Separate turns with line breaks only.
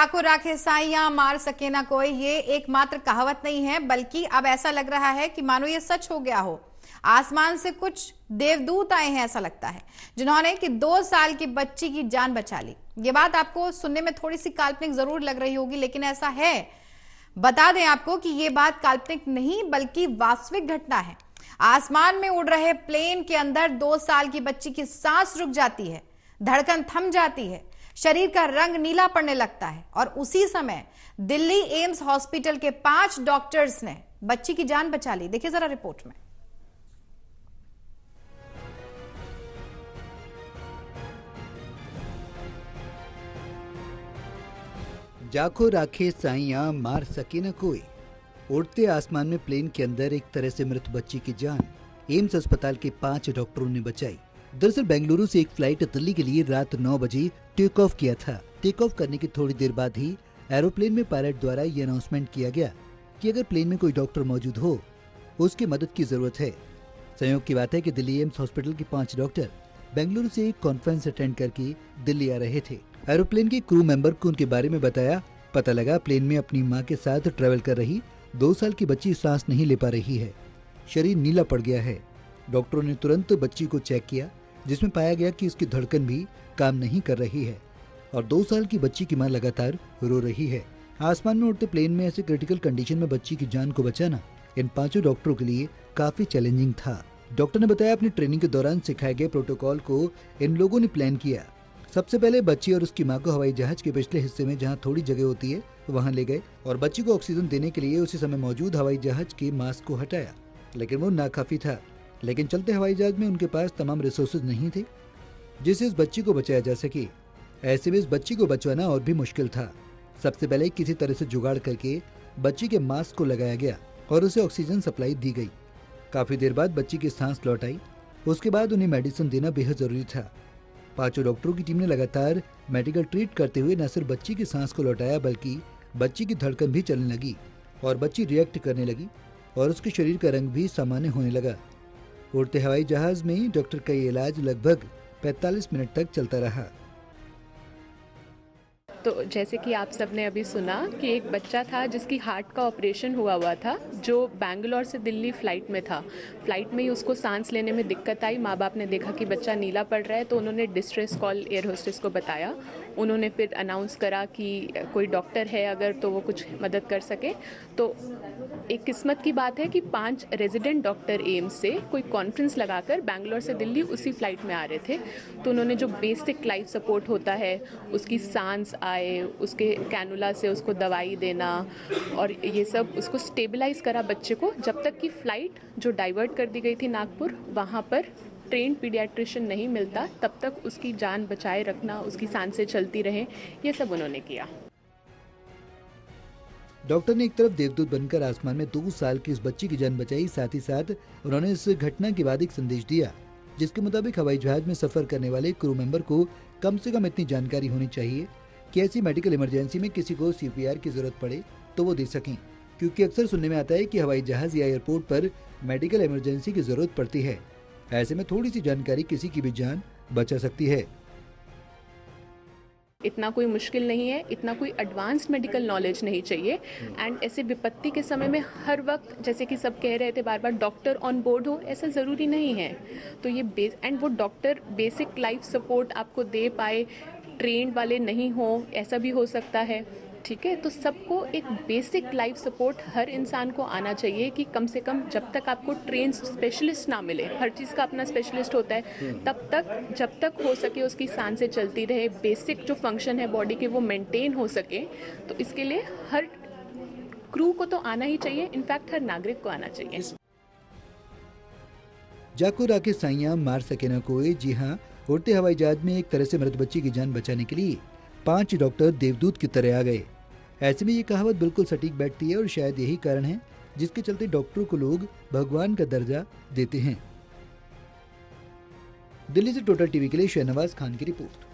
जाको राखे साइयां मार सके ना कोई, ये एकमात्र कहावत नहीं है, बल्कि अब ऐसा लग रहा है कि मानो ये सच हो गया हो। आसमान से कुछ देवदूत आए हैं, ऐसा लगता है, जिन्होंने कि 2 साल की बच्ची की जान बचा ली। ये बात आपको सुनने में थोड़ी सी काल्पनिक जरूर लग रही होगी, लेकिन ऐसा है। बता दें आपको कि ये बात काल्पनिक नहीं बल्कि वास्तविक घटना है। आसमान में उड़ रहे प्लेन के अंदर 2 साल की बच्ची की सांस रुक जाती है, धड़कन थम जाती है, शरीर का रंग नीला पड़ने लगता है, और उसी समय दिल्ली एम्स हॉस्पिटल के 5 डॉक्टर्स ने बच्ची की जान बचा ली। देखिए जरा रिपोर्ट में।
जाको राखे साइयां मार सके न कोई। उड़ते आसमान में प्लेन के अंदर एक तरह से मृत बच्ची की जान एम्स अस्पताल के 5 डॉक्टरों ने बचाई। दरअसल बेंगलुरु से एक फ्लाइट दिल्ली के लिए रात 9 बजे टेक ऑफ किया था। टेक ऑफ करने की थोड़ी देर बाद ही एरोप्लेन में पायलट द्वारा ये अनाउंसमेंट किया गया कि अगर प्लेन में कोई डॉक्टर मौजूद हो, उसकी मदद की जरूरत है। संयोग की बात है कि दिल्ली एम्स हॉस्पिटल के 5 डॉक्टर बेंगलुरु से एक कॉन्फ्रेंस अटेंड करके दिल्ली आ रहे थे। एरोप्लेन के क्रू मेंबर को उनके बारे में बताया। पता लगा प्लेन में अपनी मां के साथ ट्रेवल कर रही 2 साल की बच्ची सांस नहीं ले पा रही है, शरीर नीला पड़ गया है। डॉक्टरों ने तुरंत बच्ची को चेक किया, जिसमें पाया गया कि इसकी धड़कन भी काम नहीं कर रही है और 2 साल की बच्ची की मां लगातार रो रही है। आसमान में उड़ते प्लेन में ऐसे क्रिटिकल कंडीशन में बच्ची की जान को बचाना इन 5 डॉक्टरों के लिए काफी चैलेंजिंग था। डॉक्टर ने बताया अपनी ट्रेनिंग के दौरान सिखाए गए प्रोटोकॉल को इन लोगों ने प्लान किया। सबसे पहले बच्ची और उसकी मां को हवाई जहाज के पिछले हिस्से में जहां थोड़ी जगह होती है वहां ले गए और बच्ची को ऑक्सीजन देने के लिए उसी समय मौजूद हवाई जहाज के मास्क को हटाया, लेकिन वो नाकाफी था। लेकिन चलते हवाई जहाज में उनके पास तमाम रिसोर्सेज नहीं थे जिससे इस बच्ची को बचाया जा सके। ऐसे में इस बच्ची को बचवाना और भी मुश्किल था। सबसे पहले किसी तरह से जुगाड़ करके बच्ची के मास्क को लगाया गया और उसे ऑक्सीजन सप्लाई दी गई। काफी देर बाद बच्ची की सांस लौट आई। उसके बाद उन्हें मेडिसिन देना बेहद जरूरी था। 5 डॉक्टरों की टीम ने लगातार मेडिकल ट्रीट करते हुए न सिर्फ बच्ची की सांस को लौटाया बल्कि बच्ची की धड़कन भी चलने लगी और बच्ची रिएक्ट करने लगी और उसके शरीर का रंग भी सामान्य होने लगा। उड़ते हवाई जहाज में डॉक्टर का ये इलाज लगभग 45 मिनट तक चलता रहा।
तो जैसे कि आप सबने अभी सुना कि एक बच्चा था जिसकी हार्ट का ऑपरेशन हुआ था, जो बैंगलोर से दिल्ली फ़्लाइट में था। फ़्लाइट में ही उसको सांस लेने में दिक्कत आई। माँ बाप ने देखा कि बच्चा नीला पड़ रहा है, तो उन्होंने डिस्ट्रेस कॉल एयर होस्टेस को बताया। उन्होंने फिर अनाउंस करा कि कोई डॉक्टर है अगर तो वो कुछ मदद कर सके। तो एक किस्मत की बात है कि 5 रेजिडेंट डॉक्टर एम्स से कोई कॉन्फ्रेंस लगाकर बैंगलोर से दिल्ली उसी फ्लाइट में आ रहे थे। तो उन्होंने जो बेसिक लाइफ सपोर्ट होता है, उसकी सांस आए, उसके कैनुला से उसको दवाई देना और ये सब उसको स्टेबलाइज करा बच्चे को, जब तक कि फ़्लाइट जो डाइवर्ट कर दी गई थी नागपुर, वहाँ पर ट्रेंड पीडियाट्रिशियन नहीं मिलता, तब तक उसकी जान बचाए रखना, उसकी सांसें चलती रहें, ये सब उन्होंने किया।
डॉक्टर ने एक तरफ देवदूत बनकर आसमान में 2 साल की इस बच्ची की जान बचाई, साथ ही साथ उन्होंने इस घटना के बाद एक संदेश दिया जिसके मुताबिक हवाई जहाज में सफर करने वाले क्रू मेंबर को कम से कम इतनी जानकारी होनी चाहिए कि ऐसी मेडिकल इमरजेंसी में किसी को CPR की जरूरत पड़े तो वो दे सकें, क्योंकि अक्सर सुनने में आता है कि हवाई जहाज या एयरपोर्ट पर मेडिकल इमरजेंसी की जरूरत पड़ती है। ऐसे में थोड़ी सी जानकारी किसी की भी जान बचा सकती है।
इतना कोई मुश्किल नहीं है, इतना कोई एडवांस्ड मेडिकल नॉलेज नहीं चाहिए। एंड ऐसे विपत्ति के समय में हर वक्त, जैसे कि सब कह रहे थे बार बार, डॉक्टर ऑन बोर्ड हो, ऐसा ज़रूरी नहीं है। तो ये एंड वो डॉक्टर बेसिक लाइफ सपोर्ट आपको दे पाए, ट्रेंड वाले नहीं हो, ऐसा भी हो सकता है। ठीक है, तो सबको एक बेसिक लाइफ सपोर्ट हर इंसान को आना चाहिए कि कम से कम जब तक आपको ट्रेन स्पेशलिस्ट ना मिले, हर चीज़ का अपना स्पेशलिस्ट होता है, तब तक जब तक हो सके उसकी सांसें चलती रहे, बेसिक जो फंक्शन है बॉडी के वो मेंटेन हो सके। तो इसके लिए हर क्रू को तो आना ही चाहिए, इनफैक्ट हर नागरिक को आना चाहिए।
जाको राखे साइयां मार सके न कोई। जी हाँ, उड़ते हवाई जहाज में एक तरह से मृत बच्ची की जान बचाने के लिए 5 डॉक्टर देवदूत की तरह आ गए। ऐसे में ये कहावत बिल्कुल सटीक बैठती है और शायद यही कारण है जिसके चलते डॉक्टरों को लोग भगवान का दर्जा देते हैं। दिल्ली से टोटल टीवी के लिए शहनवाज खान की रिपोर्ट।